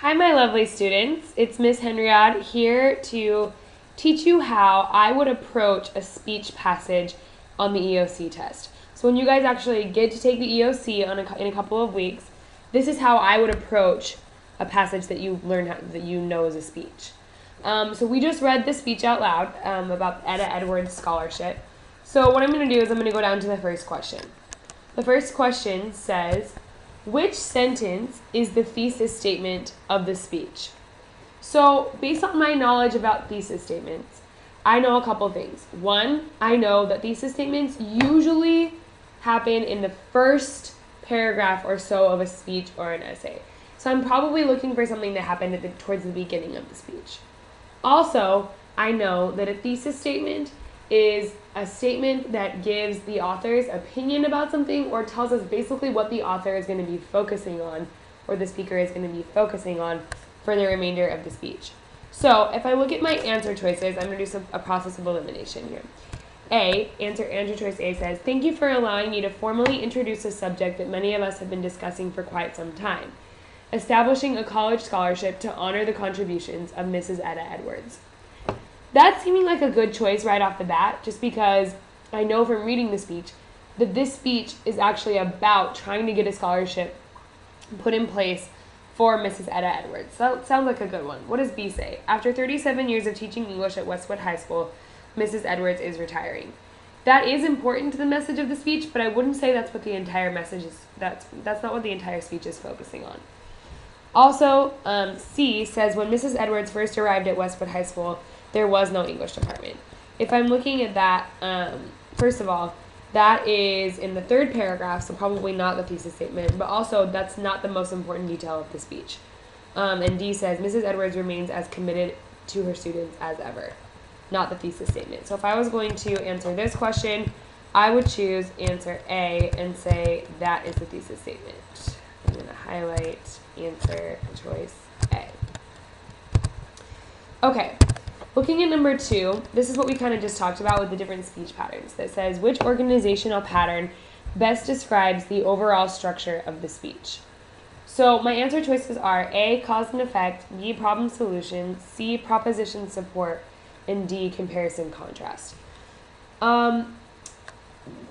Hi, my lovely students. It's Miss Henriade here to teach you how I would approach a speech passage on the EOC test. So when you guys actually get to take the EOC in a couple of weeks, this is how I would approach a passage that you learn that you know is a speech. So we just read the speech out loud about Etta Edwards Scholarship. So what I'm going to do is I'm going to go down to the first question. The first question says, which sentence is the thesis statement of the speech? So based on my knowledge about thesis statements, I know a couple things. One, I know that thesis statements usually happen in the first paragraph or so of a speech or an essay. So I'm probably looking for something that happened towards the beginning of the speech. Also, I know that a thesis statement is a statement that gives the author's opinion about something or tells us basically what the author is going to be focusing on or the speaker is going to be focusing on for the remainder of the speech. So if I look at my answer choices, I'm going to do a process of elimination here. Answer choice A says, thank you for allowing me to formally introduce a subject that many of us have been discussing for quite some time. Establishing a college scholarship to honor the contributions of Mrs. Etta Edwards. That's seeming like a good choice right off the bat, just because I know from reading the speech that this speech is actually about trying to get a scholarship put in place for Mrs. Etta Edwards. So that sounds like a good one. What does B say? After 37 years of teaching English at Westwood High School, Mrs. Edwards is retiring. That is important to the message of the speech, but I wouldn't say that's what the entire message is. That's not what the entire speech is focusing on. Also, C says, when Mrs. Edwards first arrived at Westwood High School, there was no English department. If I'm looking at that, first of all, that is in the third paragraph, so probably not the thesis statement, but also that's not the most important detail of the speech. And D says, Mrs. Edwards remains as committed to her students as ever, not the thesis statement. So if I was going to answer this question, I would choose answer A and say that is the thesis statement. I'm going to highlight answer choice A. Okay, looking at number 2, this is what we kind of just talked about with the different speech patterns that says which organizational pattern best describes the overall structure of the speech. So my answer choices are A, cause and effect, B, problem solution, C, proposition support, and D, comparison contrast.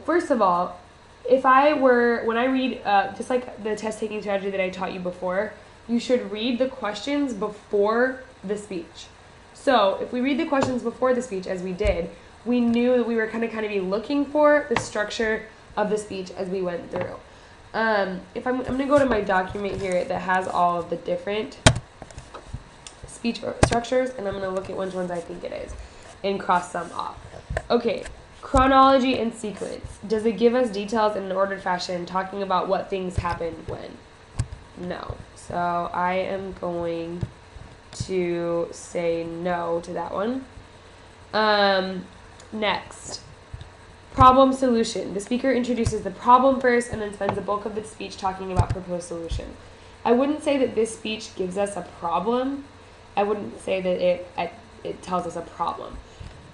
First of all, when I read, just like the test-taking strategy that I taught you before, you should read the questions before the speech. So if we read the questions before the speech, as we did, we knew that we were kind of be looking for the structure of the speech as we went through. I'm going to go to my document here that has all of the different speech structures, and I'm going to look at which ones I think it is and cross some off. Okay. Chronology and sequence. Does it give us details in an ordered fashion talking about what things happened when? No. So I am going to say no to that one. Next. Problem solution. The speaker introduces the problem first and then spends the bulk of the speech talking about proposed solution. I wouldn't say that this speech gives us a problem. I wouldn't say that it tells us a problem.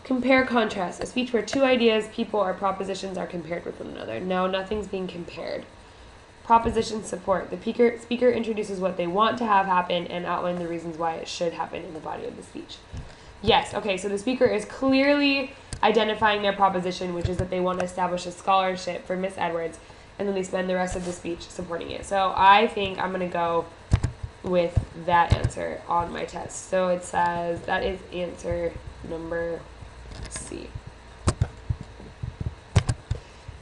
Compare contrast. A speech where two ideas, people, or propositions are compared with one another. No, nothing's being compared. Proposition support. The speaker introduces what they want to have happen and outline the reasons why it should happen in the body of the speech. Yes, okay, so the speaker is clearly identifying their proposition, which is that they want to establish a scholarship for Miss Edwards, and then they spend the rest of the speech supporting it. So I think I'm going to go with that answer on my test. So it says that is answer number C.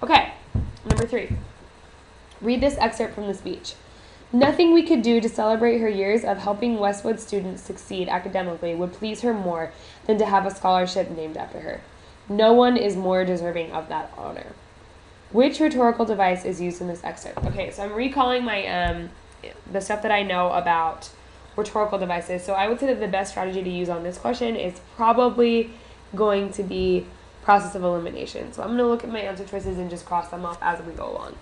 Okay, number 3. Read this excerpt from the speech. Nothing we could do to celebrate her years of helping Westwood students succeed academically would please her more than to have a scholarship named after her. No one is more deserving of that honor. Which rhetorical device is used in this excerpt? Okay, so I'm recalling my the stuff that I know about rhetorical devices. So I would say that the best strategy to use on this question is probably going to be process of elimination. So I'm going to look at my answer choices and just cross them off as we go along.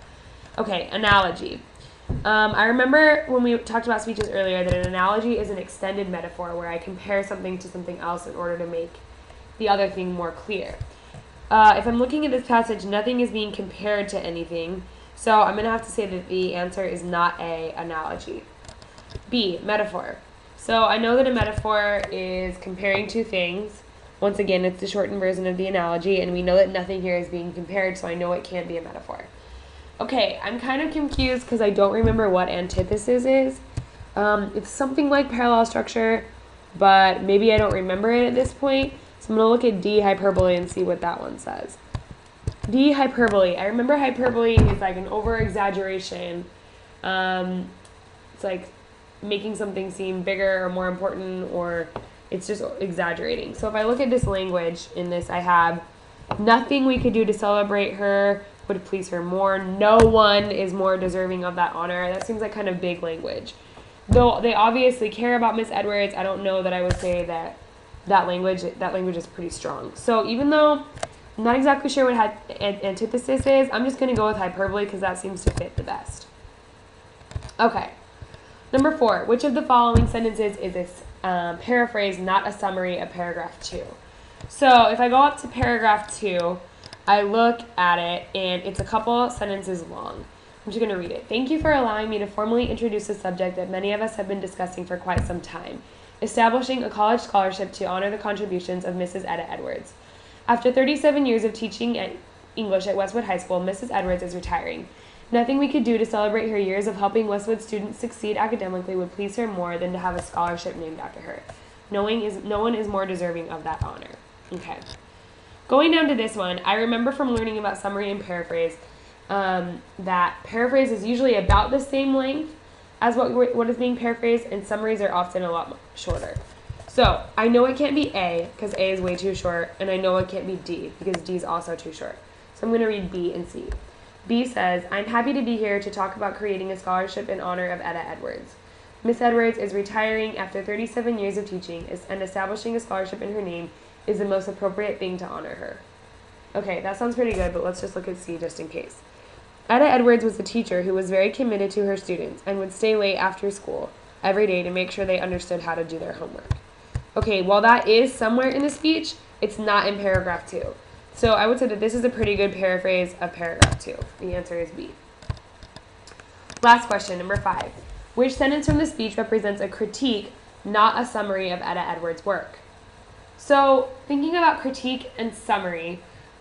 Okay, analogy. I remember when we talked about speeches earlier that an analogy is an extended metaphor where I compare something to something else in order to make the other thing more clear. If I'm looking at this passage, nothing is being compared to anything, so I'm going to have to say that the answer is not A, analogy. B, metaphor. So I know that a metaphor is comparing two things. Once again, it's the shortened version of the analogy, and we know that nothing here is being compared, so I know it can't be a metaphor. Okay, I'm kind of confused because I don't remember what antithesis is. It's something like parallel structure, but maybe I don't remember it at this point. So I'm going to look at D, hyperbole, and see what that one says. D, hyperbole. I remember hyperbole is like an over-exaggeration. It's like making something seem bigger or more important, or it's just exaggerating. So if I look at this language in this, I have nothing we could do to celebrate her would please her more. No one is more deserving of that honor. That seems like kind of big language. Though they obviously care about Miss Edwards, I don't know that I would say that language is pretty strong. So even though I'm not exactly sure what antithesis is, I'm just going to go with hyperbole because that seems to fit the best. Okay. Number 4, which of the following sentences is a paraphrase, not a summary of paragraph 2? So if I go up to paragraph 2, I look at it, and it's a couple sentences long. I'm just going to read it. Thank you for allowing me to formally introduce a subject that many of us have been discussing for quite some time, establishing a college scholarship to honor the contributions of Mrs. Etta Edwards. After 37 years of teaching English at Westwood High School, Mrs. Edwards is retiring. Nothing we could do to celebrate her years of helping Westwood students succeed academically would please her more than to have a scholarship named after her. No one is more deserving of that honor. Okay. Going down to this one, I remember from learning about summary and paraphrase that paraphrase is usually about the same length as what is being paraphrased, and summaries are often a lot shorter. So I know it can't be A because A is way too short, and I know it can't be D because D is also too short. So I'm going to read B and C. B says, I'm happy to be here to talk about creating a scholarship in honor of Etta Edwards. Miss Edwards is retiring after 37 years of teaching, and establishing a scholarship in her name is the most appropriate thing to honor her. Okay, that sounds pretty good, but let's just look at C just in case. Etta Edwards was a teacher who was very committed to her students and would stay late after school every day to make sure they understood how to do their homework. Okay, while that is somewhere in the speech, it's not in paragraph 2. So I would say that this is a pretty good paraphrase of paragraph 2. The answer is B. Last question, number 5. Which sentence from the speech represents a critique, not a summary of Etta Edwards' work? So thinking about critique and summary,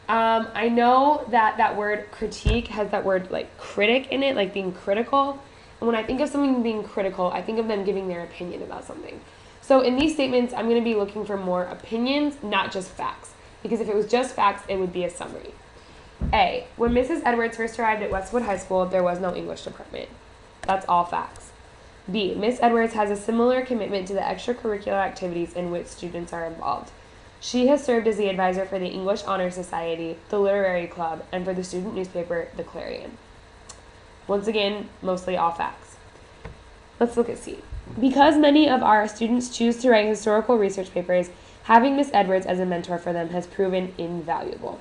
I know that word critique has that word like critic in it, like being critical. And when I think of something being critical, I think of them giving their opinion about something. So in these statements, I'm going to be looking for more opinions, not just facts. Because if it was just facts, it would be a summary. A, when Mrs. Edwards first arrived at Westwood High School, there was no English department. That's all facts. B, Miss Edwards has a similar commitment to the extracurricular activities in which students are involved. She has served as the advisor for the English Honor Society, the Literary Club, and for the student newspaper, The Clarion. Once again, mostly all facts. Let's look at C. Because many of our students choose to write historical research papers, having Miss Edwards as a mentor for them has proven invaluable.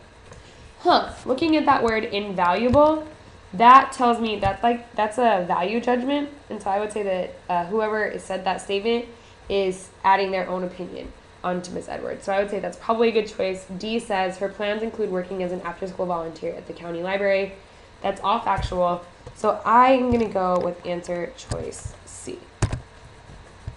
Looking at that word invaluable, that tells me that's a value judgment, and so I would say that whoever said that statement is adding their own opinion onto Miss Edwards. So I would say that's probably a good choice. D says her plans include working as an after-school volunteer at the county library. That's all factual. So I'm going to go with answer choice C.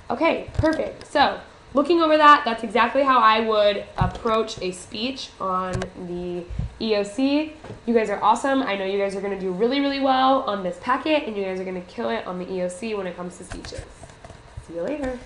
Okay, perfect. So looking over that, that's exactly how I would approach a speech on the EOC. You guys are awesome. I know you guys are going to do really, really well on this packet, and you guys are going to kill it on the EOC when it comes to speeches. See you later.